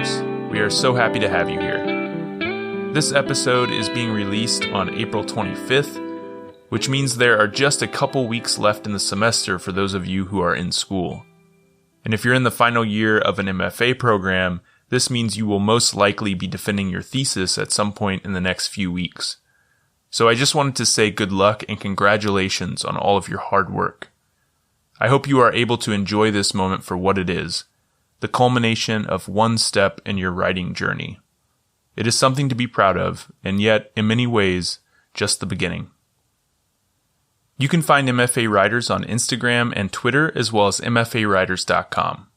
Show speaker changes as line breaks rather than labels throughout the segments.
Riders. We are so happy to have you here. This episode is being released on April 25th, which means there are just a couple weeks left in the semester for those of you who are in school. And if you're in the final year of an MFA program, this means you will most likely be defending your thesis at some point in the next few weeks. So I just wanted to say good luck and congratulations on all of your hard work. I hope you are able to enjoy this moment for what it is, the culmination of one step in your writing journey. It is something to be proud of, and yet, in many ways, just the beginning. You can find MFA Writers on Instagram and Twitter, as well as mfawriters.com.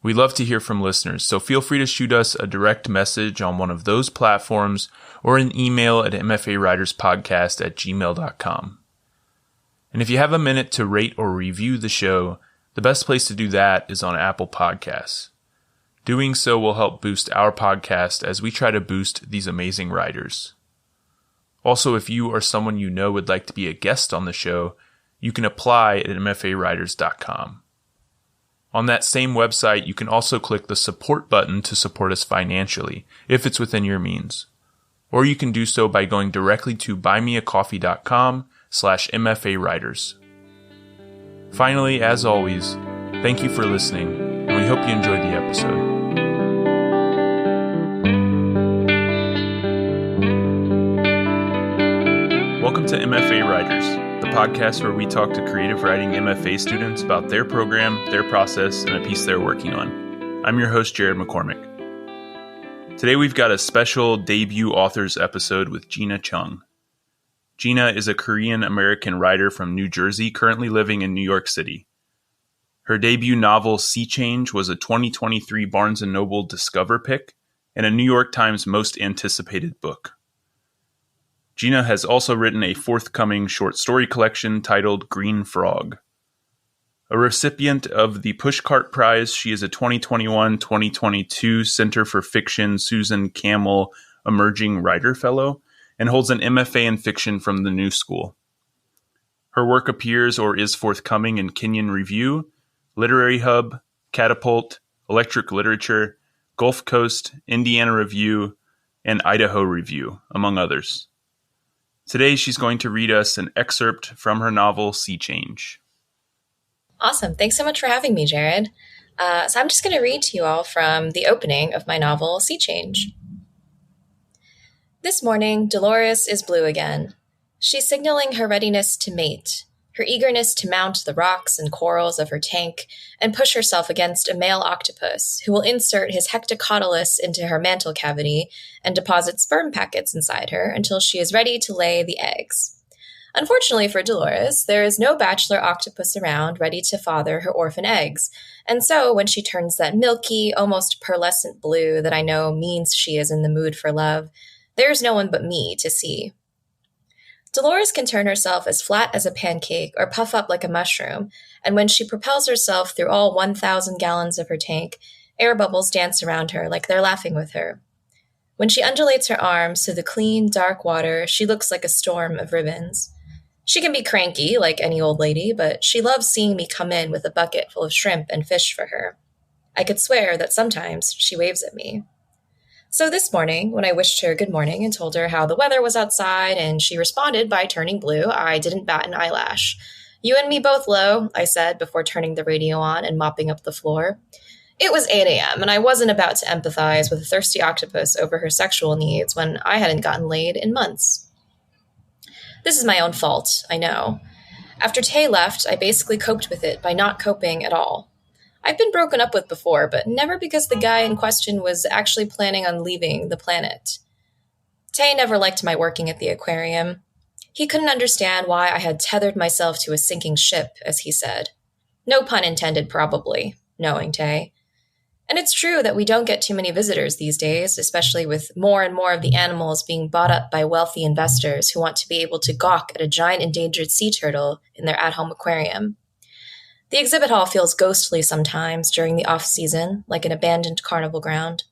We love to hear from listeners, so feel free to shoot us a direct message on one of those platforms or an email at mfawriterspodcast@gmail.com. And if you have a minute to rate or review the show, the best place to do that is on Apple Podcasts. Doing so will help boost our podcast as we try to boost these amazing writers. Also, if you or someone you know would like to be a guest on the show, you can apply at mfawriters.com. On that same website, you can also click the support button to support us financially, if it's within your means. Or you can do so by going directly to buymeacoffee.com/mfawriters. Finally, as always, thank you for listening, and we hope you enjoyed the episode. Welcome to MFA Writers, the podcast where we talk to creative writing MFA students about their program, their process, and a piece they're working on. I'm your host, Jared McCormick. Today we've got a special debut authors episode with Gina Chung. Gina is a Korean-American writer from New Jersey, currently living in New York City. Her debut novel, Sea Change, was a 2023 Barnes & Noble Discover pick and a New York Times Most Anticipated Book. Gina has also written a forthcoming short story collection titled Green Frog. A recipient of the Pushcart Prize, she is a 2021-2022 Center for Fiction Susan Campbell Emerging Writer Fellow and holds an MFA in fiction from the New School. Her work appears or is forthcoming in Kenyon Review, Literary Hub, Catapult, Electric Literature, Gulf Coast, Indiana Review, and Idaho Review, among others. Today, she's going to read us an excerpt from her novel, Sea Change.
Awesome. Thanks so much for having me, Jared. So I'm just going to read to you all from the opening of my novel, Sea Change. This morning, Dolores is blue again. She's signaling her readiness to mate, her eagerness to mount the rocks and corals of her tank and push herself against a male octopus who will insert his hectocotylus into her mantle cavity and deposit sperm packets inside her until she is ready to lay the eggs. Unfortunately for Dolores, there is no bachelor octopus around ready to father her orphan eggs, and so when she turns that milky, almost pearlescent blue that I know means she is in the mood for love, there's no one but me to see. Dolores can turn herself as flat as a pancake or puff up like a mushroom, and when she propels herself through all 1,000 gallons of her tank, air bubbles dance around her like they're laughing with her. When she undulates her arms through the clean, dark water, she looks like a storm of ribbons. She can be cranky, like any old lady, but she loves seeing me come in with a bucket full of shrimp and fish for her. I could swear that sometimes she waves at me. So this morning, when I wished her good morning and told her how the weather was outside and she responded by turning blue, I didn't bat an eyelash. "You and me both, Lo," I said before turning the radio on and mopping up the floor. It was 8 a.m. and I wasn't about to empathize with a thirsty octopus over her sexual needs when I hadn't gotten laid in months. This is my own fault, I know. After Tay left, I basically coped with it by not coping at all. I've been broken up with before, but never because the guy in question was actually planning on leaving the planet. Tay never liked my working at the aquarium. He couldn't understand why I had tethered myself to a sinking ship, as he said. No pun intended, probably, knowing Tay. And it's true that we don't get too many visitors these days, especially with more and more of the animals being bought up by wealthy investors who want to be able to gawk at a giant endangered sea turtle in their at-home aquarium. The exhibit hall feels ghostly sometimes during the off-season, like an abandoned carnival ground.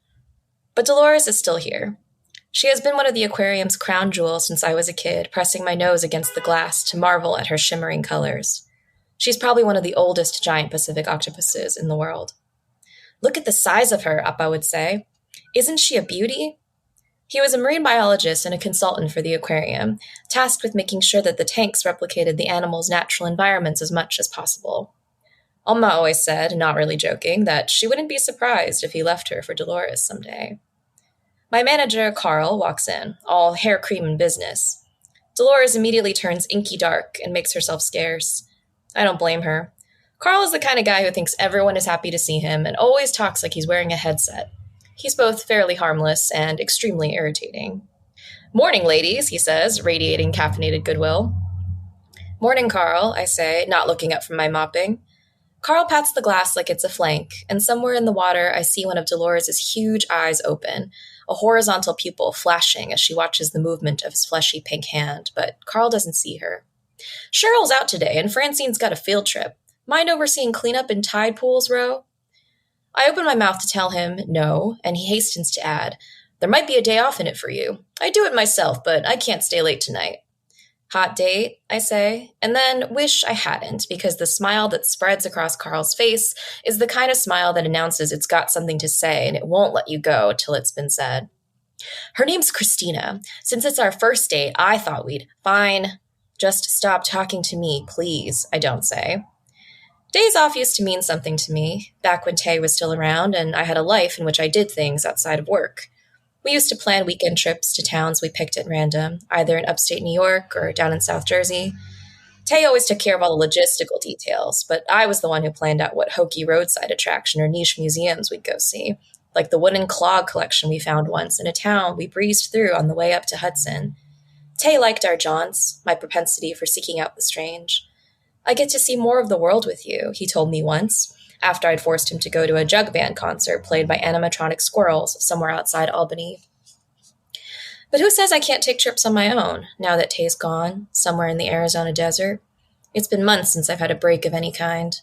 But Dolores is still here. She has been one of the aquarium's crown jewels since I was a kid, pressing my nose against the glass to marvel at her shimmering colors. She's probably one of the oldest giant Pacific octopuses in the world. "Look at the size of her," Appa would say. Isn't she a beauty? He was a marine biologist and a consultant for the aquarium, tasked with making sure that the tanks replicated the animals' natural environments as much as possible. Alma always said, not really joking, that she wouldn't be surprised if he left her for Dolores someday. My manager, Carl, walks in, all hair cream and business. Dolores immediately turns inky dark and makes herself scarce. I don't blame her. Carl is the kind of guy who thinks everyone is happy to see him and always talks like he's wearing a headset. He's both fairly harmless and extremely irritating. "Morning, ladies," he says, radiating caffeinated goodwill. "Morning, Carl," I say, not looking up from my mopping. Carl pats the glass like it's a flank, and somewhere in the water I see one of Dolores' huge eyes open, a horizontal pupil flashing as she watches the movement of his fleshy pink hand, but Carl doesn't see her. "Cheryl's out today, and Francine's got a field trip. Mind overseeing cleanup in tide pools, Ro?" I open my mouth to tell him no, and he hastens to add, "There might be a day off in it for you. I do it myself, but I can't stay late tonight." "Hot date," I say, and then wish I hadn't, because the smile that spreads across Carl's face is the kind of smile that announces it's got something to say and it won't let you go till it's been said. "Her name's Christina. Since it's our first date, I thought we'd—" "Fine. Just stop talking to me, please," I don't say. Days off used to mean something to me, back when Tay was still around and I had a life in which I did things outside of work. We used to plan weekend trips to towns we picked at random, either in upstate New York or down in South Jersey. Tay always took care of all the logistical details, but I was the one who planned out what hokey roadside attraction or niche museums we'd go see, like the wooden clog collection we found once in a town we breezed through on the way up to Hudson. Tay liked our jaunts, my propensity for seeking out the strange. "I get to see more of the world with you," he told me once, after I'd forced him to go to a jug band concert played by animatronic squirrels somewhere outside Albany. But who says I can't take trips on my own, now that Tay's gone, somewhere in the Arizona desert? It's been months since I've had a break of any kind.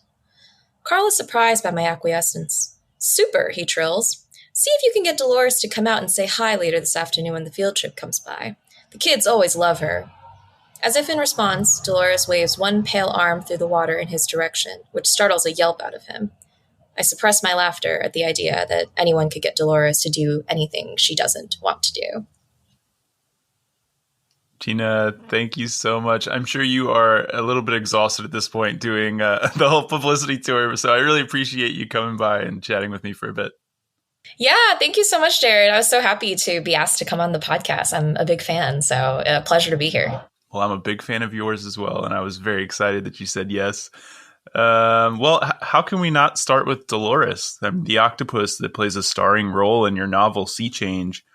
Carl is surprised by my acquiescence. "Super," he trills. "See if you can get Dolores to come out and say hi later this afternoon when the field trip comes by. The kids always love her." As if in response, Dolores waves one pale arm through the water in his direction, which startles a yelp out of him. I suppress my laughter at the idea that anyone could get Dolores to do anything she doesn't want to do.
Gina, thank you so much. I'm sure you are a little bit exhausted at this point doing the whole publicity tour, so I really appreciate you coming by and chatting with me for a bit.
Yeah, thank you so much, Jared. I was so happy to be asked to come on the podcast. I'm a big fan, so a pleasure to be here.
Well, I'm a big fan of yours as well, and I was very excited that you said yes. How can we not start with Dolores, the octopus that plays a starring role in your novel Sea Change,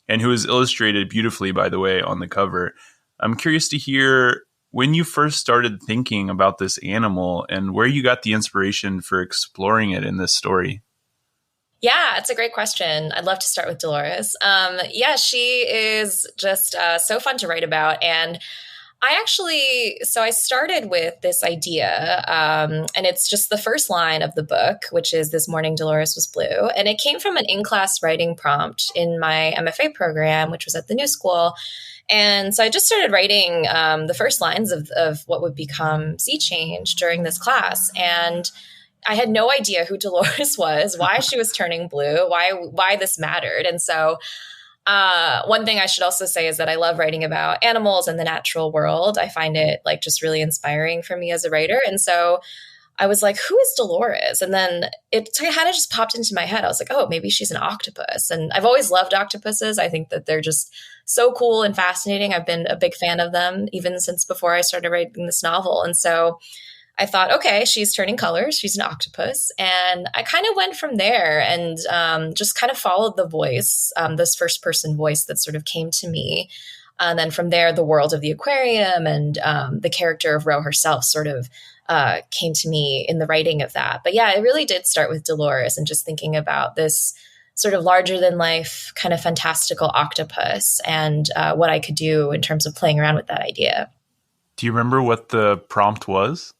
and who is illustrated beautifully, by the way, on the cover? I'm curious to hear when you first started thinking about this animal and where you got the inspiration for exploring it in this story.
Yeah, it's a great question. I'd love to start with Dolores. She is just so fun to write about. And I started with this idea, and it's just the first line of the book, which is "This morning Dolores was blue." And it came from an in-class writing prompt in my MFA program, which was at the New School. And so I just started writing the first lines of what would become Sea Change during this class. And I had no idea who Dolores was, why she was turning blue, why this mattered. And so one thing I should also say is that I love writing about animals and the natural world. I find it just really inspiring for me as a writer. And so I was like, who is Dolores? And then it kind of just popped into my head. I was like, oh, maybe she's an octopus. And I've always loved octopuses. I think that they're just so cool and fascinating. I've been a big fan of them even since before I started writing this novel. And so I thought, okay, she's turning colors. She's an octopus. And I kind of went from there and just kind of followed the voice, this first person voice that sort of came to me. And then from there, the world of the aquarium and the character of Ro herself sort of came to me in the writing of that. But yeah, it really did start with Dolores and just thinking about this sort of larger than life kind of fantastical octopus and what I could do in terms of playing around with that idea.
Do you remember what the prompt was?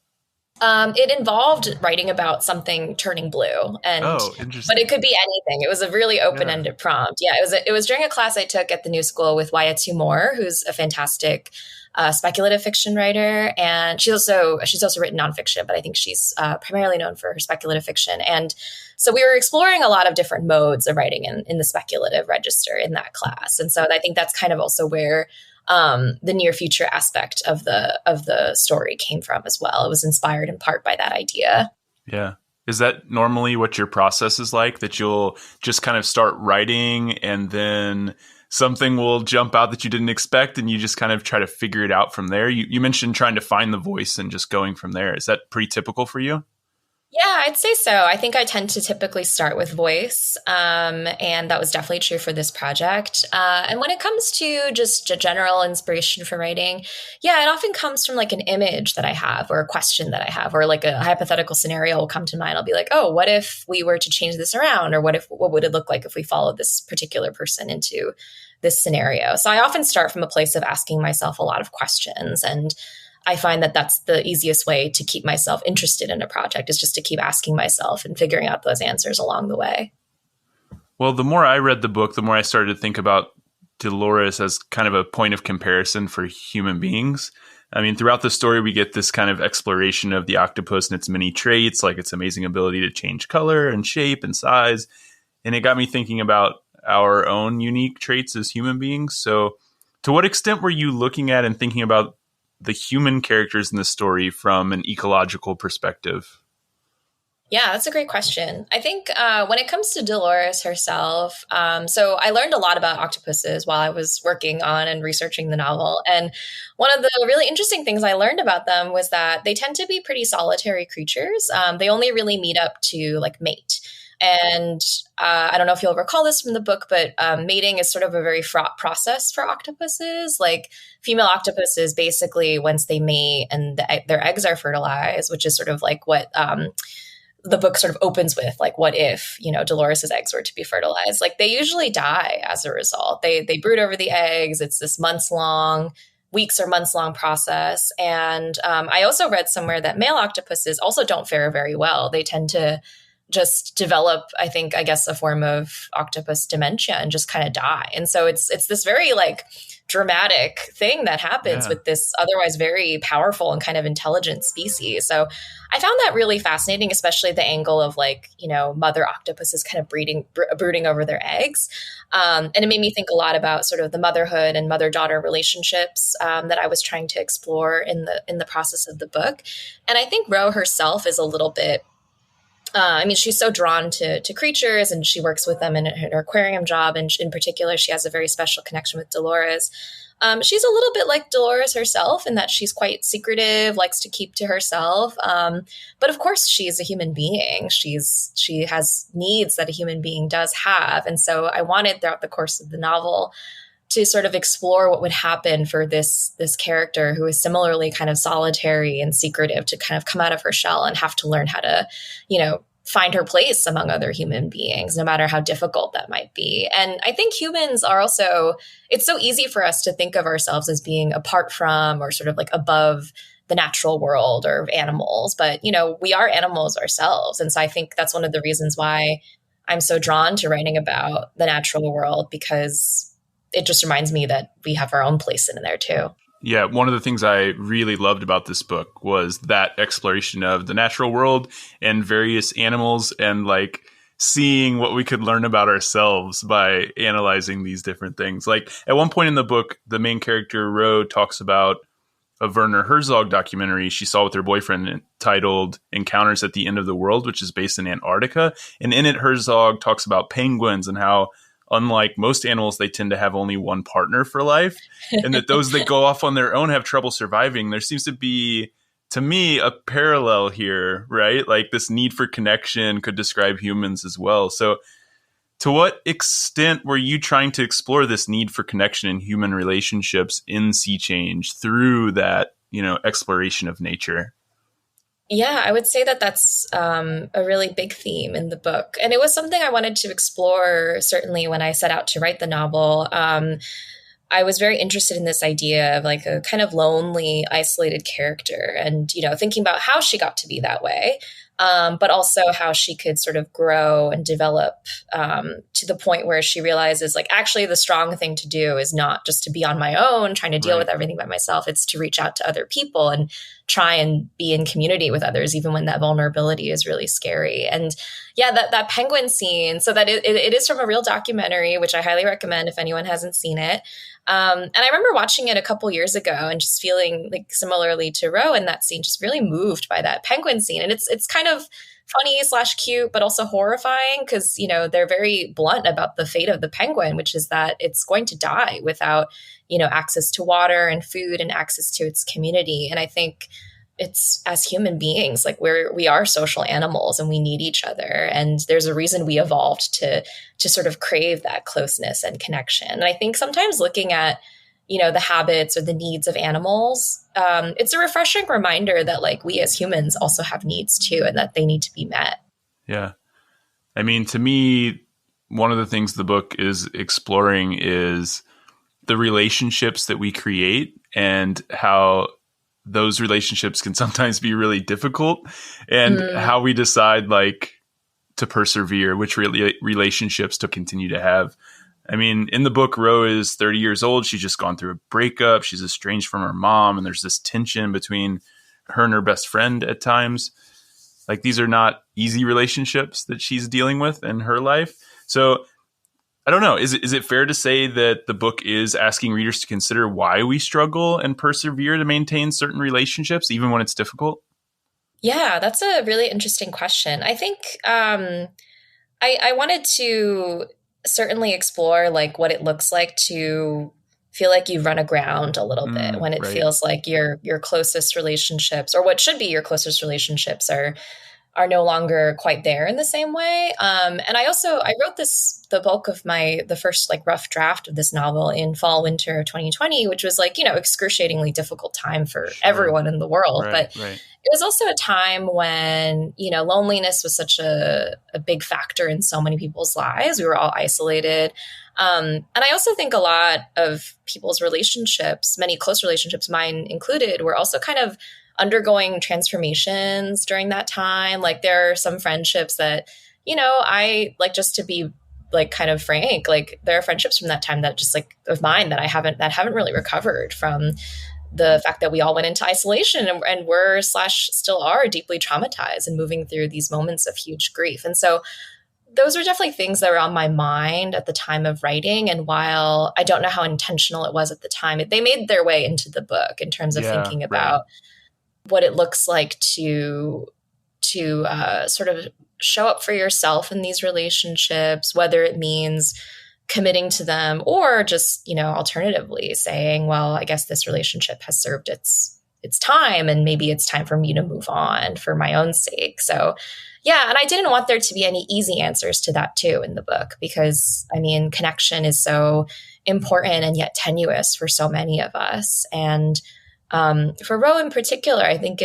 It involved writing about something turning blue, but it could be anything. It was a really open-ended prompt. Yeah, it was during a class I took at the New School with Wyatt Moore, who's a fantastic a speculative fiction writer, and she's also written nonfiction, but I think she's primarily known for her speculative fiction. And so we were exploring a lot of different modes of writing in the speculative register in that class. And so I think that's kind of also where the near future aspect of the story came from as well. It was inspired in part by that idea.
Yeah. Is that normally what your process is like, that you'll just kind of start writing and then something will jump out that you didn't expect and you just kind of try to figure it out from there? You mentioned trying to find the voice and just going from there. Is that pretty typical for you?
Yeah, I'd say so. I think I tend to typically start with voice, and that was definitely true for this project. And when it comes to just a general inspiration for writing, yeah, it often comes from like an image that I have or a question that I have or like a hypothetical scenario will come to mind. I'll be like, oh, what if we were to change this around? Or what would it look like if we followed this particular person into this scenario? So I often start from a place of asking myself a lot of questions, and I find that that's the easiest way to keep myself interested in a project, is just to keep asking myself and figuring out those answers along the way.
Well, the more I read the book, the more I started to think about Dolores as kind of a point of comparison for human beings. I mean, throughout the story, we get this kind of exploration of the octopus and its many traits, like its amazing ability to change color and shape and size. And it got me thinking about our own unique traits as human beings. So to what extent were you looking at and thinking about the human characters in the story from an ecological perspective?
Yeah, that's a great question. I think when it comes to Dolores herself, so I learned a lot about octopuses while I was working on and researching the novel. And one of the really interesting things I learned about them was that they tend to be pretty solitary creatures. They only really meet up to like mate. And I don't know if you'll recall this from the book, but mating is sort of a very fraught process for octopuses. Like female octopuses, basically, once they mate and their eggs are fertilized, which is sort of like what the book sort of opens with, like, what if, Dolores's eggs were to be fertilized? Like, they usually die as a result. They brood over the eggs. It's this weeks or months long process. And I also read somewhere that male octopuses also don't fare very well. They tend to just develop, I guess, a form of octopus dementia and just kind of die. And so it's this very like dramatic thing that happens with this otherwise very powerful and kind of intelligent species. So I found that really fascinating, especially the angle of like, mother octopuses kind of brooding over their eggs. And it made me think a lot about sort of the motherhood and mother-daughter relationships that I was trying to explore in the process of the book. And I think Ro herself is a little bit, she's so drawn to creatures, and she works with them in her aquarium job. And in particular, she has a very special connection with Dolores. She's a little bit like Dolores herself in that she's quite secretive, likes to keep to herself. But of course, she's a human being. She has needs that a human being does have. And so I wanted throughout the course of the novel to sort of explore what would happen for this character who is similarly kind of solitary and secretive to kind of come out of her shell and have to learn how to, find her place among other human beings, no matter how difficult that might be. And I think humans are also, it's so easy for us to think of ourselves as being apart from or sort of like above the natural world or animals, but, we are animals ourselves. And so I think that's one of the reasons why I'm so drawn to writing about the natural world, because it just reminds me that we have our own place in there too.
Yeah, one of the things I really loved about this book was that exploration of the natural world and various animals, and like seeing what we could learn about ourselves by analyzing these different things. Like at one point in the book, the main character, Ro, talks about a Werner Herzog documentary she saw with her boyfriend titled Encounters at the End of the World, which is based in Antarctica. And in it, Herzog talks about penguins and how, unlike most animals, they tend to have only one partner for life, and that those that go off on their own have trouble surviving. There seems to be, to me, a parallel here, right? Like this need for connection could describe humans as well. So to what extent were you trying to explore this need for connection in human relationships in Sea Change through that, exploration of nature?
Yeah, I would say that that's a really big theme in the book. And it was something I wanted to explore, certainly when I set out to write the novel. I was very interested in this idea of like a kind of lonely, isolated character and, thinking about how she got to be that way. but also how she could sort of grow and develop to the point where she realizes, like, actually the strong thing to do is not just to be on my own trying to deal with everything by myself. It's to reach out to other people and try and be in community with others, even when that vulnerability is really scary. And yeah, that penguin scene, so that it is from a real documentary, which I highly recommend if anyone hasn't seen it. And I remember watching it a couple years ago and just feeling like, similarly to Ro in that scene, just really moved by that penguin scene. And it's kind of funny / cute, but also horrifying because, you know, they're very blunt about the fate of the penguin, which is that it's going to die without, you know, access to water and food and access to its community. And I think it's, as human beings, like we are social animals and we need each other. And there's a reason we evolved to sort of crave that closeness and connection. And I think sometimes looking at, you know, the habits or the needs of animals, it's a refreshing reminder that, like, we as humans also have needs too, and that they need to be met.
Yeah. I mean, to me, one of the things the book is exploring is the relationships that we create and how those relationships can sometimes be really difficult, and how we decide, like, to persevere, which relationships to continue to have. I mean, in the book, Ro is 30 years old. She's just gone through a breakup. She's estranged from her mom. And there's this tension between her and her best friend at times. Like, these are not easy relationships that she's dealing with in her life. So I don't know. Is it fair to say that the book is asking readers to consider why we struggle and persevere to maintain certain relationships, even when it's difficult?
Yeah, that's a really interesting question. I think I wanted to certainly explore, like, what it looks like to feel like you run aground a little bit when it feels like your closest relationships, or what should be your closest relationships, are no longer quite there in the same way. And I wrote the bulk of the first, like, rough draft of this novel in fall, winter of 2020, which was, like, you know, excruciatingly difficult time for everyone in the world. But it was also a time when, you know, loneliness was such a big factor in so many people's lives. We were all isolated. And I also think a lot of people's relationships, many close relationships, mine included, were also kind of undergoing transformations during that time. Like, there are some friendships that, you know, I like, just to be, like, kind of frank, like, there are friendships from that time that just, like, of mine that haven't really recovered from the fact that we all went into isolation and were / still are deeply traumatized and moving through these moments of huge grief. And so those were definitely things that were on my mind at the time of writing. And while I don't know how intentional it was at the time, they made their way into the book in terms of thinking about what it looks like to sort of show up for yourself in these relationships, whether it means committing to them or just, you know, alternatively saying, well, I guess this relationship has served its time and maybe it's time for me to move on for my own sake. So yeah, and I didn't want there to be any easy answers to that too in the book, because, I mean, connection is so important and yet tenuous for so many of us. And for Ro in particular, I think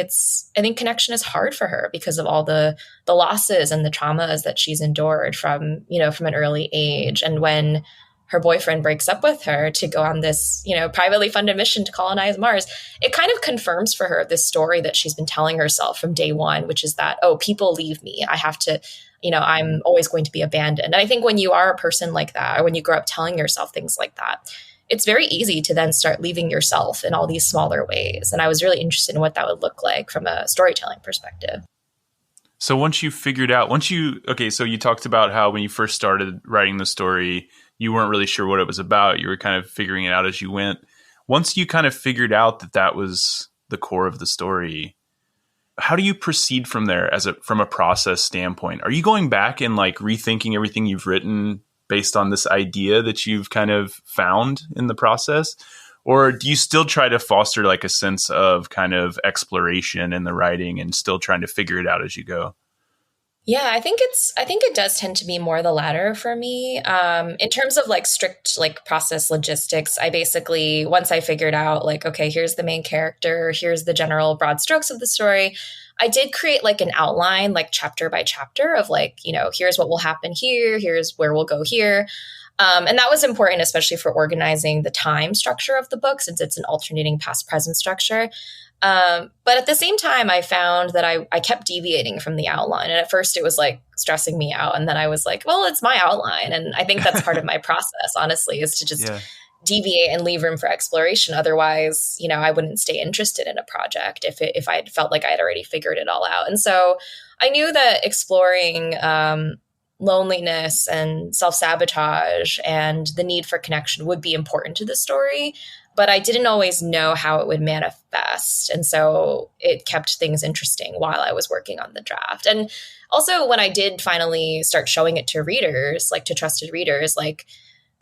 connection is hard for her because of all the losses and the traumas that she's endured from an early age. And when her boyfriend breaks up with her to go on this, you know, privately funded mission to colonize Mars, it kind of confirms for her this story that she's been telling herself from day one, which is that, oh, people leave me. I have to, you know, I'm always going to be abandoned. And I think when you are a person like that, or when you grow up telling yourself things like that, it's very easy to then start leaving yourself in all these smaller ways. And I was really interested in what that would look like from a storytelling perspective.
So once you figured out, so you talked about how when you first started writing the story, you weren't really sure what it was about. You were kind of figuring it out as you went. Once you kind of figured out that was the core of the story, how do you proceed from there from a process standpoint? Are you going back and, like, rethinking everything you've written based on this idea that you've kind of found in the process? Or do you still try to foster, like, a sense of kind of exploration in the writing and still trying to figure it out as you go?
Yeah, I think it does tend to be more the latter for me. In terms of, like, strict, like, process logistics, I basically, once I figured out, like, okay, here's the main character, here's the general broad strokes of the story, I did create, like, an outline, like, chapter by chapter of, like, you know, here's what will happen here, here's where we'll go here. And that was important, especially for organizing the time structure of the book, since it's an alternating past-present structure. But at the same time, I found that I kept deviating from the outline. And at first it was like stressing me out. And then I was like, well, it's my outline. And I think that's part of my process, honestly, is to just deviate and leave room for exploration. Otherwise, I wouldn't stay interested in a project if I felt like I had already figured it all out. And so I knew that exploring loneliness and self-sabotage and the need for connection would be important to the story, but I didn't always know how it would manifest. And so it kept things interesting while I was working on the draft. And also when I did finally start showing it to readers, like to trusted readers, like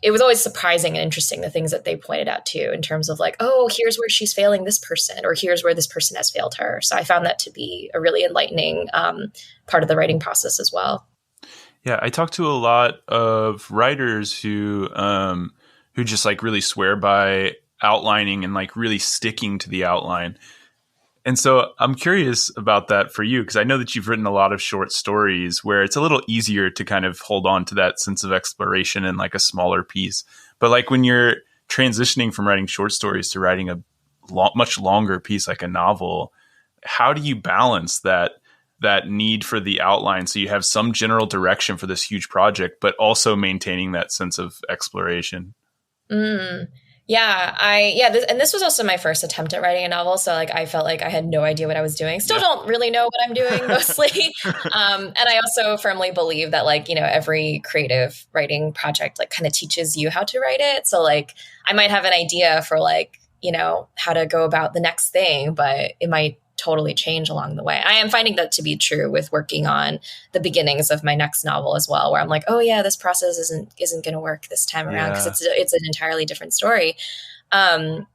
it was always surprising and interesting, the things that they pointed out too, in terms of like, oh, here's where she's failing this person, or here's where this person has failed her. So I found that to be a really enlightening part of the writing process as well.
Yeah, I talked to a lot of writers who just like really swear by outlining and like really sticking to the outline. And so I'm curious about that for you, because I know that you've written a lot of short stories where it's a little easier to kind of hold on to that sense of exploration in like a smaller piece. But like when you're transitioning from writing short stories to writing a much longer piece like a novel, how do you balance that need for the outline so you have some general direction for this huge project, but also maintaining that sense of exploration?
This was also my first attempt at writing a novel. So like, I felt like I had no idea what I was doing. Still don't really know what I'm doing mostly. And I also firmly believe that like, every creative writing project like kind of teaches you how to write it. So like, I might have an idea for like, how to go about the next thing, but it might totally change along the way. I am finding that to be true with working on the beginnings of my next novel as well, where I'm like, oh yeah, this process isn't going to work this time around because it's an entirely different story. In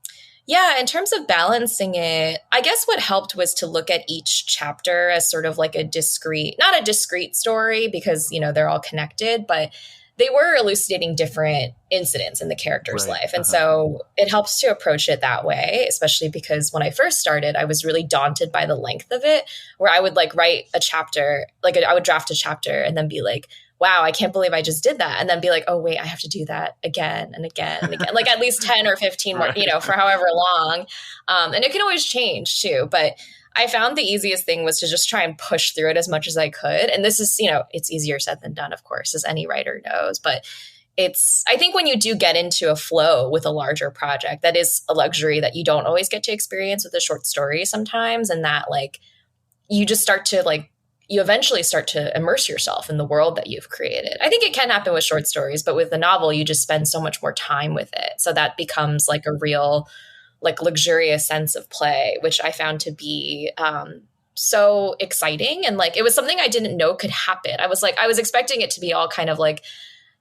terms of balancing it, I guess what helped was to look at each chapter as sort of like not a discrete story because, they're all connected, but they were elucidating different incidents in the character's life. And so it helps to approach it that way, especially because when I first started, I was really daunted by the length of it, where I would like write a chapter, like I would draft a chapter and then be like, wow, I can't believe I just did that. And then be like, oh, wait, I have to do that again and again and again, like at least 10 or 15 more, for however long. And it can always change too. But I found the easiest thing was to just try and push through it as much as I could. And this is, it's easier said than done, of course, as any writer knows. But I think when you do get into a flow with a larger project, that is a luxury that you don't always get to experience with a short story sometimes. And that like, you just you eventually start to immerse yourself in the world that you've created. I think it can happen with short stories, but with the novel, you just spend so much more time with it. So that becomes like a real like luxurious sense of play, which I found to be so exciting. And like, it was something I didn't know could happen. I was expecting it to be all kind of like,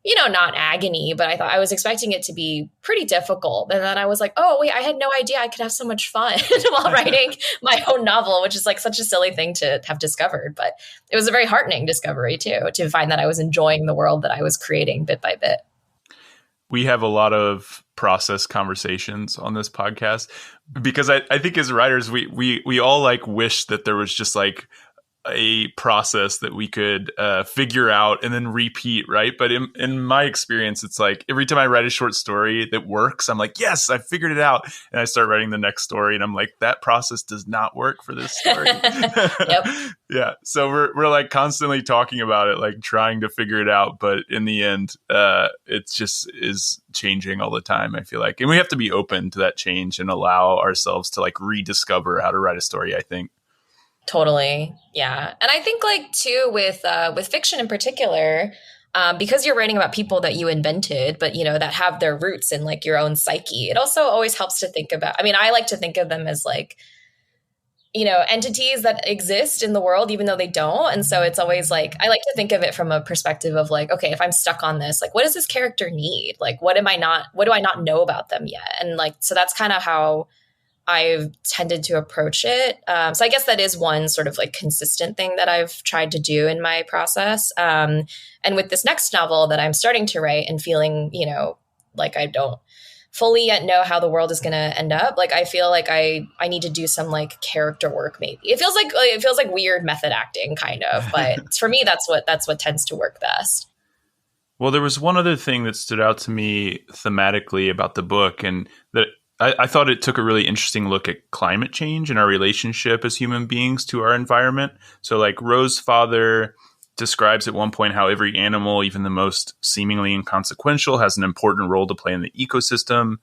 not agony, but I was expecting it to be pretty difficult. And then I was like, oh wait, I had no idea I could have so much fun while writing my own novel, which is like such a silly thing to have discovered. But it was a very heartening discovery too, to find that I was enjoying the world that I was creating bit by bit.
We have a lot of process conversations on this podcast because I think as writers, we all like wish that there was just like a process that we could figure out and then repeat, right? But in my experience, it's like every time I write a short story that works, I'm like, yes, I figured it out. And I start writing the next story and I'm like, that process does not work for this story.
Yep.
Yeah. So we're like constantly talking about it, like trying to figure it out. But in the end, it just is changing all the time, I feel like. And we have to be open to that change and allow ourselves to like rediscover how to write a story, I think.
Totally. Yeah. And I think like too with fiction in particular, because you're writing about people that you invented, but that have their roots in like your own psyche, it also always helps to think about, I like to think of them as like, entities that exist in the world, even though they don't. And so it's always like, I like to think of it from a perspective of like, okay, if I'm stuck on this, like, what does this character need? Like, what do I not know about them yet? And like, so that's kind of how I've tended to approach it. So I guess that is one sort of like consistent thing that I've tried to do in my process. And with this next novel that I'm starting to write and feeling, like I don't fully yet know how the world is going to end up. Like, I feel like I need to do some like character work. Maybe it feels like weird method acting kind of, but for me, that's what tends to work best.
Well, there was one other thing that stood out to me thematically about the book, and that I thought it took a really interesting look at climate change and our relationship as human beings to our environment. So like Rose's father describes at one point how every animal, even the most seemingly inconsequential, has an important role to play in the ecosystem.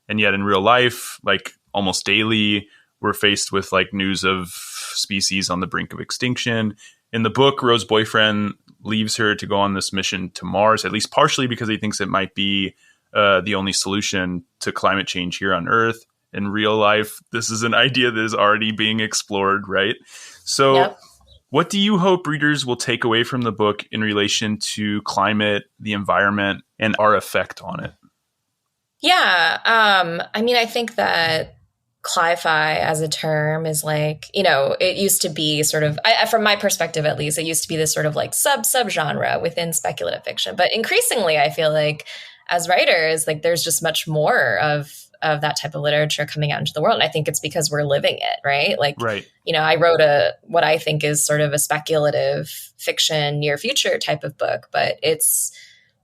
And yet in real life, like almost daily, we're faced with like news of species on the brink of extinction. In the book, Rose's boyfriend leaves her to go on this mission to Mars, at least partially because he thinks it might be the only solution to climate change here on Earth. In real life, this is an idea that is already being explored, right? So
Yep.
what do you hope readers will take away from the book in relation to climate, the environment, and our effect on it?
Yeah. I mean, I think that cli-fi as a term is like, it used to be sort of, from my perspective at least, it used to be this sort of like sub-genre within speculative fiction. But increasingly, I feel like as writers, like there's just much more of that type of literature coming out into the world. And I think it's because we're living it, right? Like,
Right.
I wrote what I think is sort of a speculative fiction near future type of book, but it's,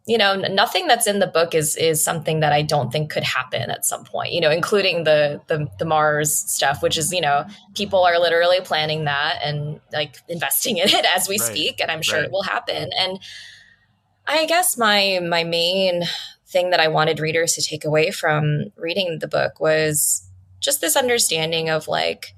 nothing that's in the book is something that I don't think could happen at some point, including the Mars stuff, which is, people are literally planning that and like investing in it as we
Right.
speak. And I'm sure
Right.
it will happen. And I guess my main thing that I wanted readers to take away from reading the book was just this understanding of like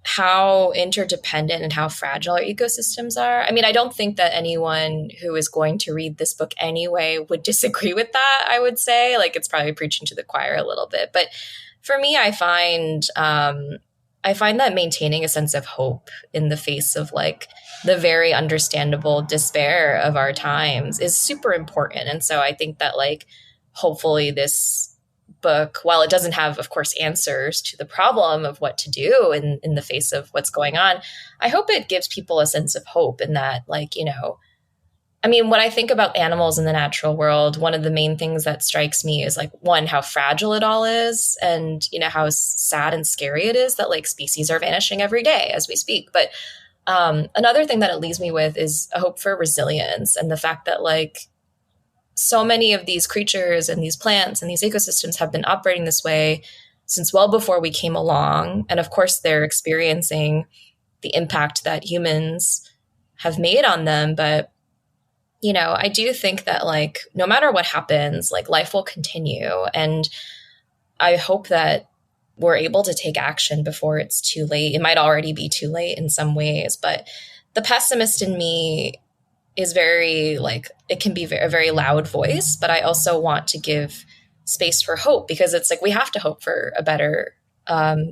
how interdependent and how fragile our ecosystems are. I mean, I don't think that anyone who is going to read this book anyway would disagree with that, I would say. Like, it's probably preaching to the choir a little bit. But for me, I find that maintaining a sense of hope in the face of like the very understandable despair of our times is super important. And so I think that like, hopefully this book, while it doesn't have, of course, answers to the problem of what to do in the face of what's going on, I hope it gives people a sense of hope in that, like, I mean, when I think about animals in the natural world, one of the main things that strikes me is like, one, how fragile it all is, and, how sad and scary it is that like species are vanishing every day as we speak. But another thing that it leaves me with is a hope for resilience and the fact that like, so many of these creatures and these plants and these ecosystems have been operating this way since well before we came along. And of course, they're experiencing the impact that humans have made on them. But, I do think that like, no matter what happens, like life will continue. And I hope that we're able to take action before it's too late. It might already be too late in some ways, but the pessimist in me is very like, it can be a very loud voice, but I also want to give space for hope because it's like, we have to hope for a better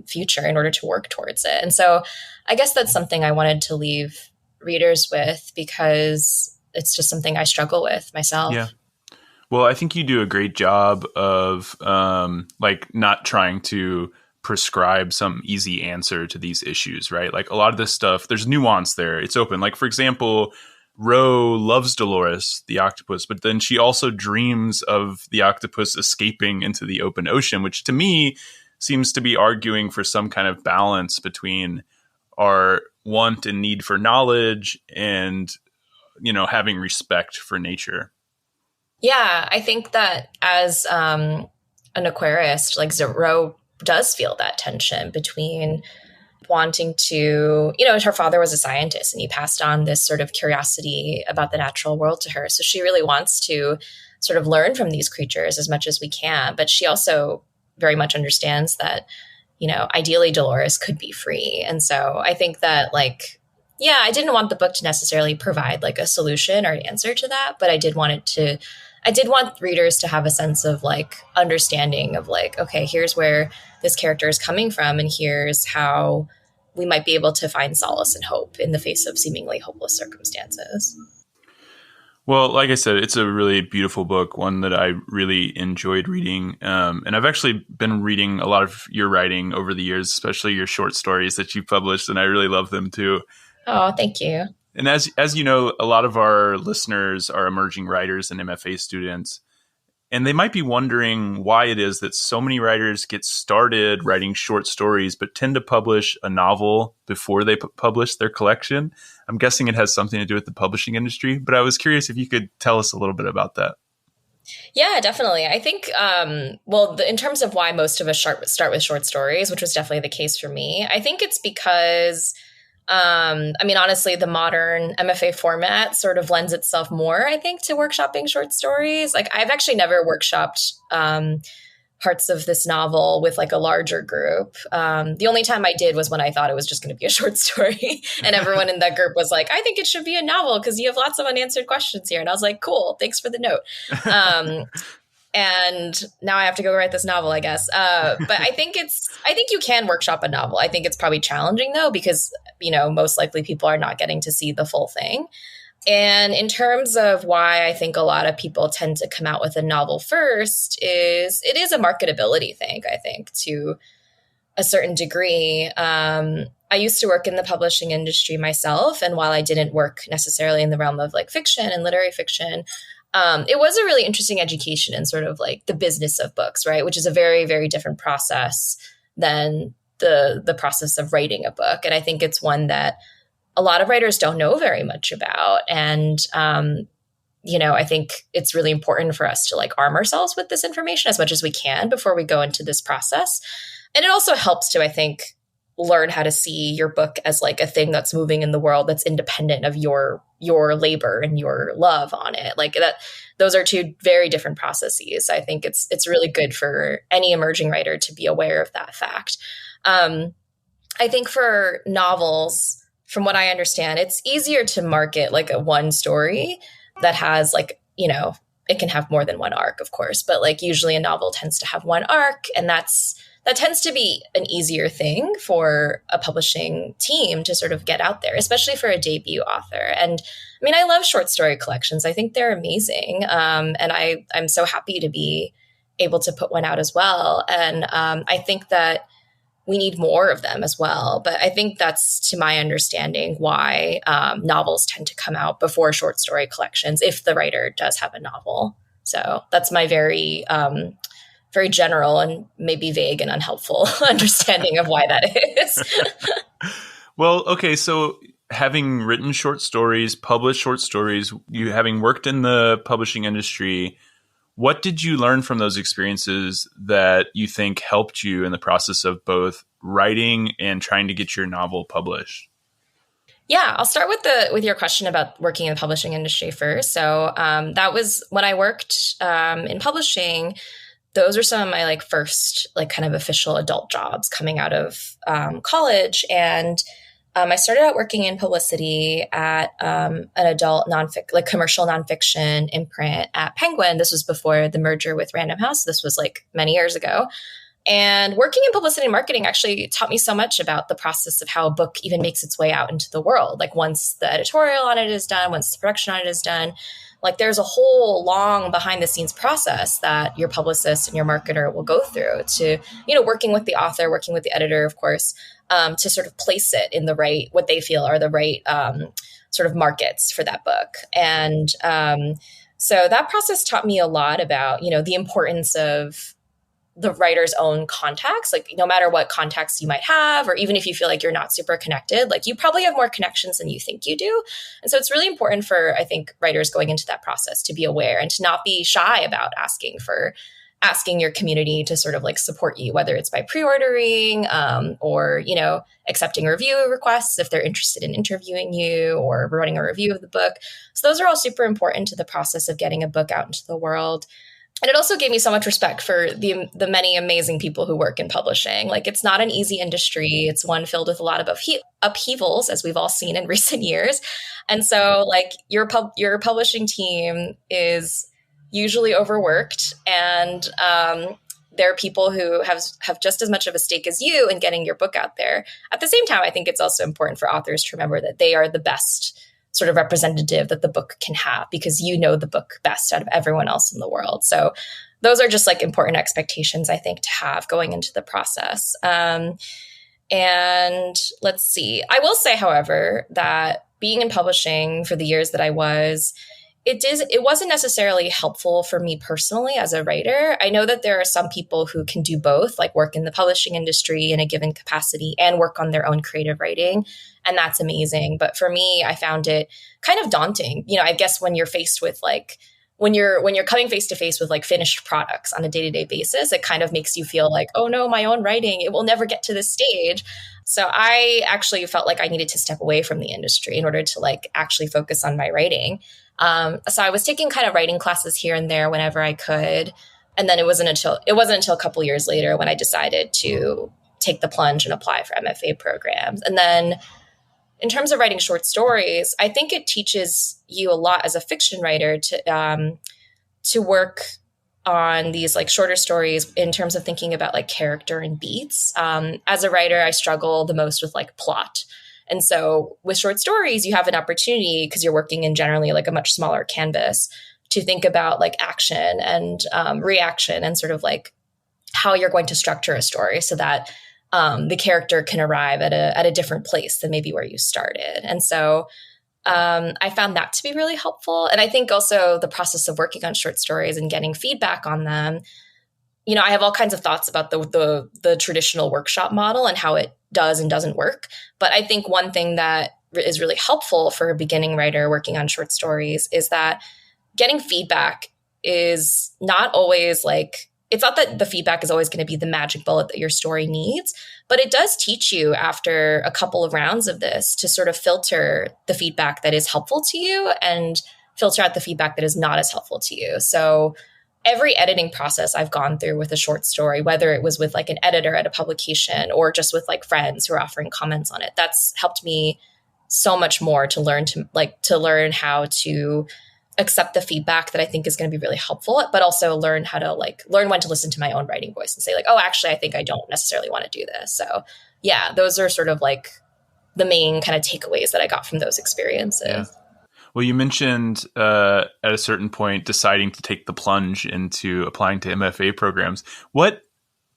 future in order to work towards it. And so I guess that's something I wanted to leave readers with because it's just something I struggle with myself.
Yeah. Well, I think you do a great job of like not trying to prescribe some easy answer to these issues, right? Like a lot of this stuff, there's nuance there. It's open. Like, for example, Ro loves Dolores, the octopus, but then she also dreams of the octopus escaping into the open ocean, which to me seems to be arguing for some kind of balance between our want and need for knowledge and, having respect for nature.
Yeah, I think that as an aquarist, like Ro does feel that tension between wanting to, her father was a scientist and he passed on this sort of curiosity about the natural world to her. So she really wants to sort of learn from these creatures as much as we can. But she also very much understands that, ideally Dolores could be free. And so I think that like, yeah, I didn't want the book to necessarily provide like a solution or an answer to that, but I did want readers to have a sense of like understanding of like, okay, here's where this character is coming from and here's how we might be able to find solace and hope in the face of seemingly hopeless circumstances.
Well, like I said, it's a really beautiful book, one that I really enjoyed reading. And I've actually been reading a lot of your writing over the years, especially your short stories that you published, and I really love them too.
Oh, thank you.
And as you know, a lot of our listeners are emerging writers and MFA students, and they might be wondering why it is that so many writers get started writing short stories but tend to publish a novel before they publish their collection. I'm guessing it has something to do with the publishing industry, but I was curious if you could tell us a little bit about that.
Yeah, definitely. I think, in terms of why most of us start with short stories, which was definitely the case for me, I think it's because, honestly, the modern MFA format sort of lends itself more, I think, to workshopping short stories. Like, I've actually never workshopped parts of this novel with like a larger group. The only time I did was when I thought it was just going to be a short story. And everyone in that group was like, I think it should be a novel because you have lots of unanswered questions here. And I was like, cool, thanks for the note. And now I have to go write this novel, I guess. But I think you can workshop a novel. I think it's probably challenging though, because, most likely people are not getting to see the full thing. And in terms of why I think a lot of people tend to come out with a novel first it is a marketability thing, I think, to a certain degree. I used to work in the publishing industry myself. And while I didn't work necessarily in the realm of like fiction and literary fiction, it was a really interesting education in sort of like the business of books, right? Which is a very, very different process than the process of writing a book. And I think it's one that a lot of writers don't know very much about. And, I think it's really important for us to like arm ourselves with this information as much as we can before we go into this process. And it also helps to, I think, learn how to see your book as like a thing that's moving in the world that's independent of your labor and your love on it. Like that, those are two very different processes. I think it's really good for any emerging writer to be aware of that fact. I think for novels, from what I understand, it's easier to market like a one story that has like, it can have more than one arc, of course, but like usually a novel tends to have one arc, and that tends to be an easier thing for a publishing team to sort of get out there, especially for a debut author. And I love short story collections. I think they're amazing. And I'm so happy to be able to put one out as well. And I think that we need more of them as well. But I think that's, to my understanding, why novels tend to come out before short story collections, if the writer does have a novel. So that's my very, very general and maybe vague and unhelpful understanding of why that is.
Well, okay. So having written short stories, published short stories, you having worked in the publishing industry, what did you learn from those experiences that you think helped you in the process of both writing and trying to get your novel published?
Yeah, I'll start with your question about working in the publishing industry first. So that was when I worked in publishing. Those were some of my like first like kind of official adult jobs coming out of college. And I started out working in publicity at an adult commercial nonfiction imprint at Penguin. This was before the merger with Random House. This was like many years ago. And working in publicity and marketing actually taught me so much about the process of how a book even makes its way out into the world. Like once the editorial on it is done, once the production on it is done, like there's a whole long behind the scenes process that your publicist and your marketer will go through to, working with the author, working with the editor, of course, to sort of place it in the right, what they feel are the right sort of markets for that book. And so that process taught me a lot about, the importance of the writer's own contacts, like no matter what contacts you might have, or even if you feel like you're not super connected, like you probably have more connections than you think you do. And so it's really important for, I think, writers going into that process to be aware and to not be shy about asking your community to sort of like support you, whether it's by pre-ordering or, accepting review requests if they're interested in interviewing you or running a review of the book. So those are all super important to the process of getting a book out into the world. And it also gave me so much respect for the many amazing people who work in publishing. Like it's not an easy industry. It's one filled with a lot of upheavals, as we've all seen in recent years. And so like your publishing team is usually overworked, and there are people who have just as much of a stake as you in getting your book out there. At the same time, I think it's also important for authors to remember that they are the best sort of representative that the book can have, because you know the book best out of everyone else in the world. So those are just like important expectations, I think, to have going into the process. And let's see. I will say, however, that being in publishing for the years that I was, it wasn't necessarily helpful for me personally as a writer. I know that there are some people who can do both, like work in the publishing industry in a given capacity and work on their own creative writing. And that's amazing. But for me, I found it kind of daunting. I guess when you're faced with like when you're coming face to face with like finished products on a day-to-day basis, it kind of makes you feel like, oh no, my own writing, it will never get to this stage. So I actually felt like I needed to step away from the industry in order to like actually focus on my writing. So I was taking kind of writing classes here and there whenever I could. And then it wasn't until a couple years later when I decided to take the plunge and apply for MFA programs. And then in terms of writing short stories, I think it teaches you a lot as a fiction writer to work on these like shorter stories in terms of thinking about like character and beats. As a writer, I struggle the most with like plot. And so with short stories, you have an opportunity, because you're working in generally like a much smaller canvas, to think about like action and reaction and sort of like how you're going to structure a story so that the character can arrive at a different place than maybe where you started. And so I found that to be really helpful. And I think also the process of working on short stories and getting feedback on them, you know, I have all kinds of thoughts about the traditional workshop model and how it does and doesn't work. But I think one thing that is really helpful for a beginning writer working on short stories is that getting feedback is not always like, it's not that the feedback is always going to be the magic bullet that your story needs, but it does teach you after a couple of rounds of this to sort of filter the feedback that is helpful to you and filter out the feedback that is not as helpful to you. So every editing process I've gone through with a short story, whether it was with like an editor at a publication or just with like friends who are offering comments on it, that's helped me so much more to learn how to accept the feedback that I think is going to be really helpful, but also learn when to listen to my own writing voice and say like, oh, actually, I think I don't necessarily want to do this. So yeah, those are sort of like the main kind of takeaways that I got from those experiences.
Yeah. Well, you mentioned at a certain point deciding to take the plunge into applying to MFA programs. What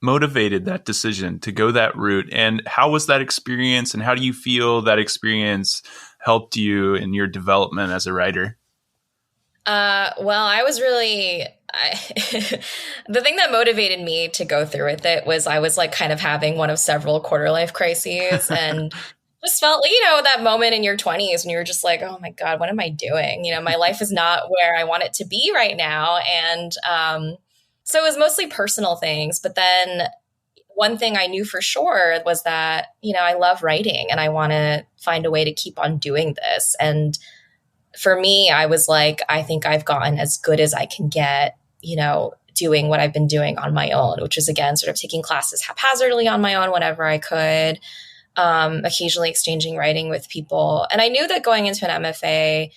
motivated that decision to go that route? And how was that experience? And how do you feel that experience helped you in your development as a writer?
Well, I was really, the thing that motivated me to go through with it was I was like kind of having one of several quarter life crises and just felt, you know, that moment in your 20s when you're just like, oh my God, what am I doing? You know, my life is not where I want it to be right now. And so it was mostly personal things. But then one thing I knew for sure was that, you know, I love writing and I want to find a way to keep on doing this. And for me, I was like, I think I've gotten as good as I can get, you know, doing what I've been doing on my own, which is, again, sort of taking classes haphazardly on my own whenever I could, occasionally exchanging writing with people. And I knew that going into an MFA,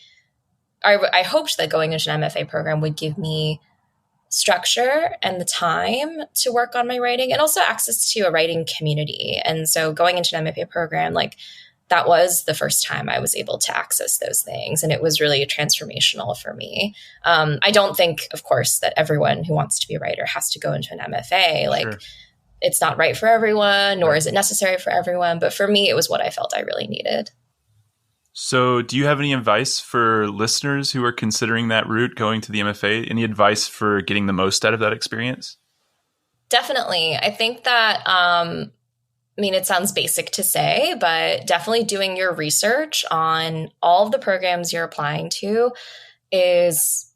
I hoped that going into an MFA program would give me structure and the time to work on my writing and also access to a writing community. And so going into an MFA program, like, that was the first time I was able to access those things. And it was really transformational for me. I don't think, of course, that everyone who wants to be a writer has to go into an MFA. Like, sure. It's not right for everyone, nor is it necessary for everyone. But for me, it was what I felt I really needed.
So do you have any advice for listeners who are considering that route, going to the MFA? Any advice for getting the most out of that experience?
Definitely. I think that I mean, it sounds basic to say, but definitely doing your research on all of the programs you're applying to is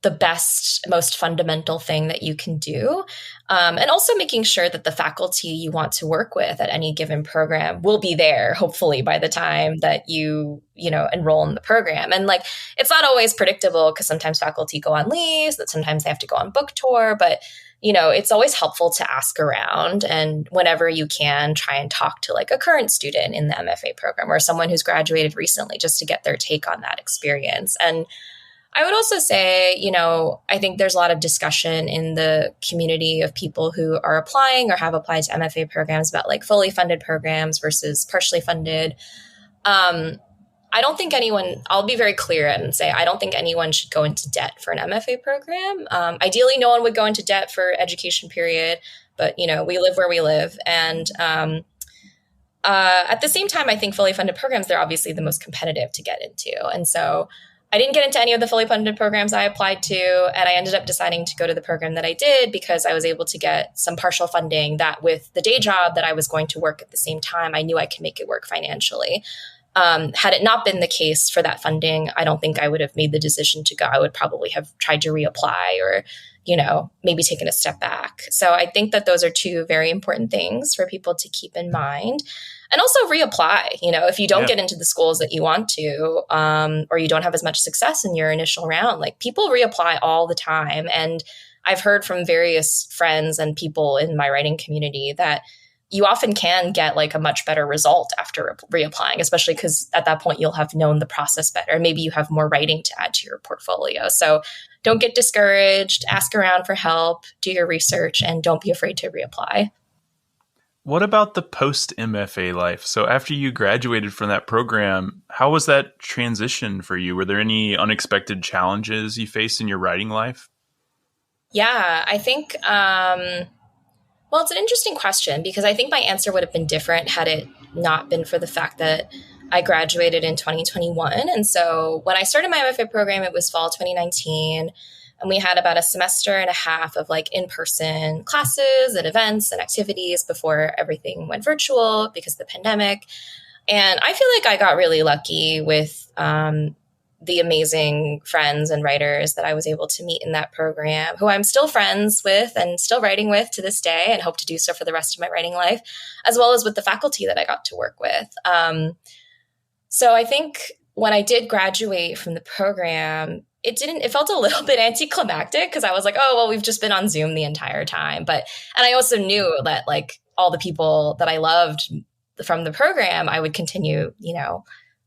the best, most fundamental thing that you can do. And also making sure that the faculty you want to work with at any given program will be there, hopefully, by the time that you enroll in the program. And like, it's not always predictable because sometimes faculty go on leave, that sometimes they have to go on book tour, but it's always helpful to ask around, and whenever you can, try and talk to like a current student in the MFA program or someone who's graduated recently just to get their take on that experience. And I would also say, I think there's a lot of discussion in the community of people who are applying or have applied to MFA programs about like fully funded programs versus partially funded. I don't think I'll be very clear and say, I don't think anyone should go into debt for an MFA program. Ideally, no one would go into debt for education period, but, we live where we live. And at the same time, I think fully funded programs, they're obviously the most competitive to get into. And so I didn't get into any of the fully funded programs I applied to, and I ended up deciding to go to the program that I did because I was able to get some partial funding that with the day job that I was going to work at the same time, I knew I could make it work financially. Had it not been the case for that funding, I don't think I would have made the decision to go. I would probably have tried to reapply or, maybe taken a step back. So I think that those are two very important things for people to keep in mind. And also reapply, if you don't get into the schools that you want to, or you don't have as much success in your initial round, like people reapply all the time. And I've heard from various friends and people in my writing community that you often can get like a much better result after reapplying, especially because at that point you'll have known the process better. Maybe you have more writing to add to your portfolio. So don't get discouraged, ask around for help, do your research, and don't be afraid to reapply.
What about the post-MFA life? So after you graduated from that program, how was that transition for you? Were there any unexpected challenges you faced in your writing life?
Yeah, I think, well, it's an interesting question because I think my answer would have been different had it not been for the fact that I graduated in 2021. And so when I started my MFA program, it was fall 2019. And we had about a semester and a half of like in-person classes and events and activities before everything went virtual because of the pandemic. And I feel like I got really lucky with the amazing friends and writers that I was able to meet in that program, who I'm still friends with and still writing with to this day and hope to do so for the rest of my writing life, as well as with the faculty that I got to work with. So I think when I did graduate from the program, it felt a little bit anticlimactic because I was like, oh, well, we've just been on Zoom the entire time. And I also knew that like all the people that I loved from the program, I would continue,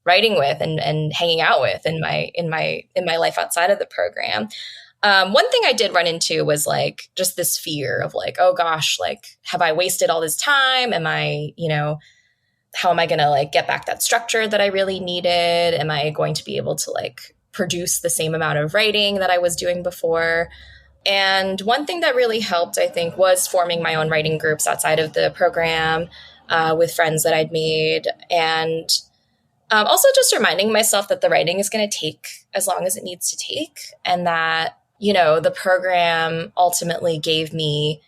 writing with and hanging out with in my life outside of the program. One thing I did run into was like just this fear of like, oh gosh, like, have I wasted all this time? Am I, how am I going to like get back that structure that I really needed? Am I going to be able to like produce the same amount of writing that I was doing before? And one thing that really helped, I think, was forming my own writing groups outside of the program with friends that I'd made. And also just reminding myself that the writing is going to take as long as it needs to take. And that, the program ultimately gave me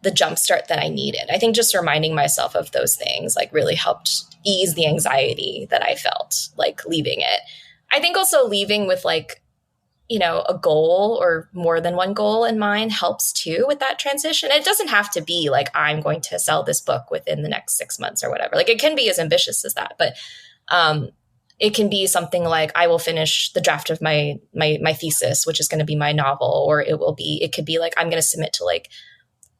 the jumpstart that I needed. I think just reminding myself of those things like really helped ease the anxiety that I felt like leaving it. I think also leaving with like, a goal or more than one goal in mind helps too with that transition. It doesn't have to be like, I'm going to sell this book within the next 6 months or whatever. Like it can be as ambitious as that, but it can be something like I will finish the draft of my thesis, which is going to be my novel, or it could be like, I'm going to submit to like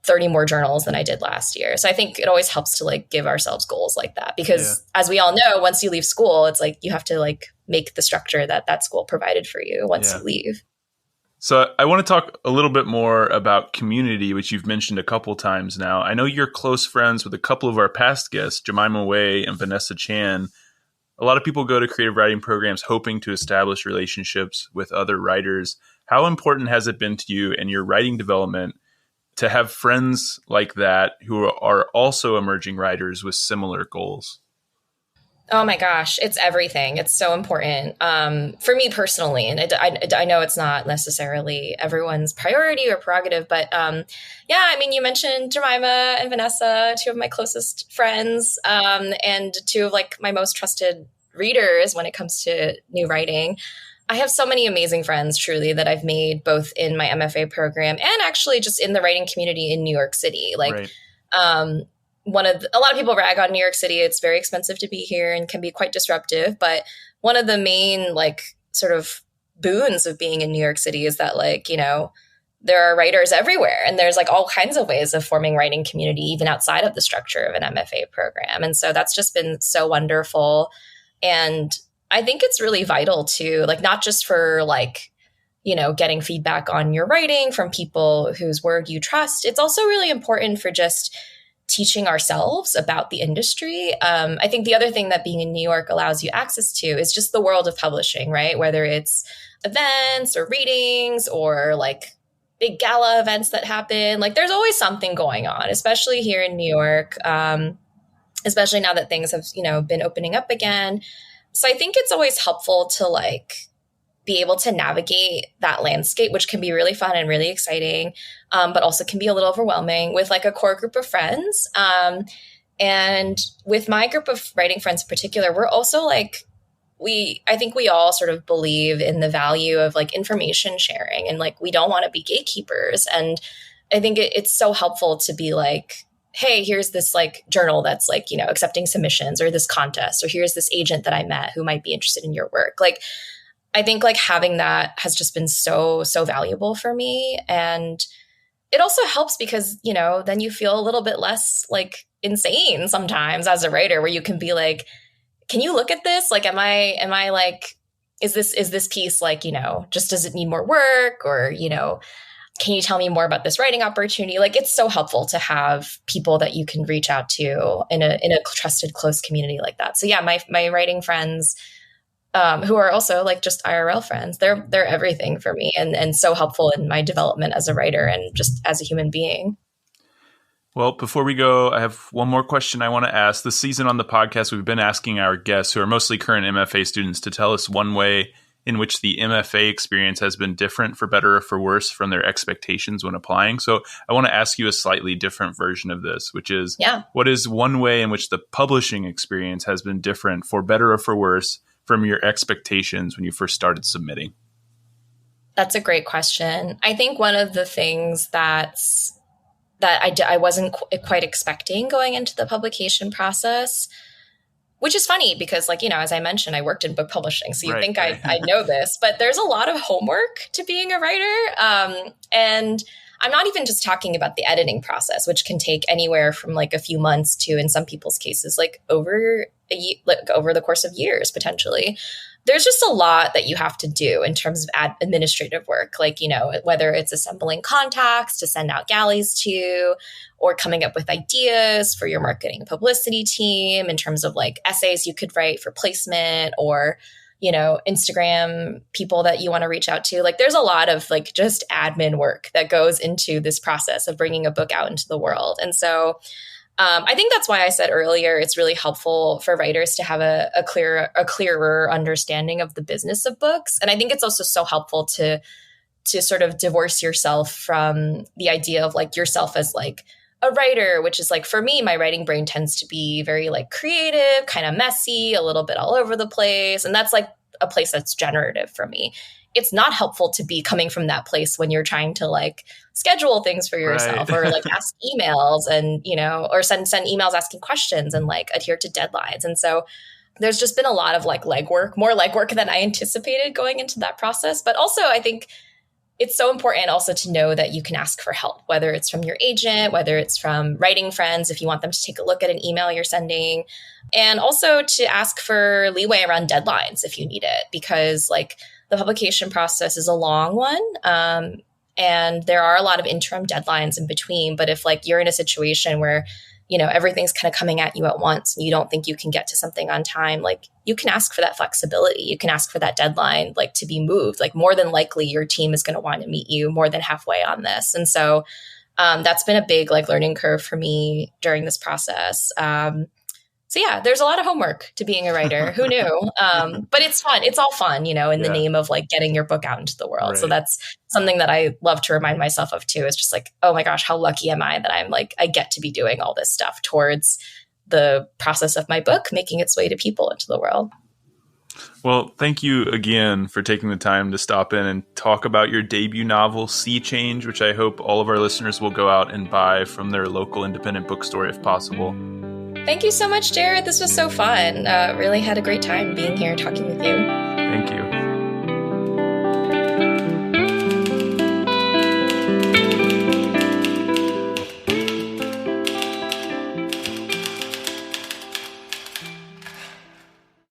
30 more journals than I did last year. So I think it always helps to like give ourselves goals like that, because as we all know, once you leave school, it's like you have to like make the structure that school provided for you once you leave.
So I want to talk a little bit more about community, which you've mentioned a couple times now. I know you're close friends with a couple of our past guests, Jemima Way and Vanessa Chan. A lot of people go to creative writing programs hoping to establish relationships with other writers. How important has it been to you in your writing development to have friends like that who are also emerging writers with similar goals?
Oh my gosh, it's everything. It's so important for me personally. And I know it's not necessarily everyone's priority or prerogative, but you mentioned Jemima and Vanessa, two of my closest friends, and two of like my most trusted readers when it comes to new writing. I have so many amazing friends, truly, that I've made both in my MFA program and actually just in the writing community in New York City. Like, a lot of people rag on New York City. It's very expensive to be here and can be quite disruptive. But one of the main like sort of boons of being in New York City is that like, there are writers everywhere, and there's like all kinds of ways of forming writing community, even outside of the structure of an MFA program. And so that's just been so wonderful. And I think it's really vital too, like not just for like, getting feedback on your writing from people whose word you trust. It's also really important for just teaching ourselves about the industry. I think the other thing that being in New York allows you access to is just the world of publishing, right? Whether it's events or readings or like big gala events that happen, like there's always something going on, especially here in New York, especially now that things have, been opening up again. So I think it's always helpful to like be able to navigate that landscape, which can be really fun and really exciting, but also can be a little overwhelming with like a core group of friends. And with my group of writing friends in particular, we're also like, I think we all sort of believe in the value of like information sharing, and like we don't want to be gatekeepers. And I think it's so helpful to be like, hey, here's this like journal that's like, accepting submissions, or this contest, or here's this agent that I met who might be interested in your work. Like, I think like having that has just been so valuable for me. And it also helps because, then you feel a little bit less like insane sometimes as a writer, where you can be like, can you look at this? Like, am I like, is this piece like, just does it need more work? Or, can you tell me more about this writing opportunity? Like, it's so helpful to have people that you can reach out to in a trusted, close community like that. So yeah, my writing friends, who are also like just IRL friends, they're everything for me, and so helpful in my development as a writer and just as a human being.
Well, before we go, I have one more question I want to ask. This season on the podcast, we've been asking our guests, who are mostly current MFA students, to tell us one way in which the MFA experience has been different, for better or for worse, from their expectations when applying. So I want to ask you a slightly different version of this, which is, what is one way in which the publishing experience has been different, for better or for worse, from your expectations when you first started submitting?
That's a great question. I think one of the things that I wasn't quite expecting going into the publication process, which is funny because, like, as I mentioned, I worked in book publishing. So you think I know this, but there's a lot of homework to being a writer. And I'm not even just talking about the editing process, which can take anywhere from like a few months to, in some people's cases, like over the course of years, potentially. There's just a lot that you have to do in terms of administrative work, like, whether it's assembling contacts to send out galleys to, or coming up with ideas for your marketing and publicity team in terms of like essays you could write for placement, or, Instagram people that you want to reach out to. Like, there's a lot of like just admin work that goes into this process of bringing a book out into the world. And so I think that's why I said earlier, it's really helpful for writers to have a clearer understanding of the business of books. And I think it's also so helpful to sort of divorce yourself from the idea of like yourself as like a writer, which is like, for me, my writing brain tends to be very like creative, kind of messy, a little bit all over the place. And that's like a place that's generative for me. It's not helpful to be coming from that place when you're trying to like schedule things for yourself, or like ask emails and, or send emails asking questions and like adhere to deadlines. And so there's just been a lot of like more legwork than I anticipated going into that process. But also I think it's so important also to know that you can ask for help, whether it's from your agent, whether it's from writing friends, if you want them to take a look at an email you're sending, and also to ask for leeway around deadlines if you need it, because like the publication process is a long one. And there are a lot of interim deadlines in between. But if like you're in a situation where, everything's kind of coming at you at once and you don't think you can get to something on time, like you can ask for that flexibility. You can ask for that deadline, like to be moved. Like more than likely your team is going to want to meet you more than halfway on this. And so that's been a big like learning curve for me during this process. So yeah, there's a lot of homework to being a writer. Who knew? But it's fun. It's all fun, in the name of like getting your book out into the world. Right. So that's something that I love to remind myself of too, is just like, oh my gosh, how lucky am I that I'm like, I get to be doing all this stuff towards the process of my book making its way to people into the world.
Well, thank you again for taking the time to stop in and talk about your debut novel, Sea Change, which I hope all of our listeners will go out and buy from their local independent bookstore if possible.
Thank you so much, Jared. This was so fun. Really had a great time being here talking with you.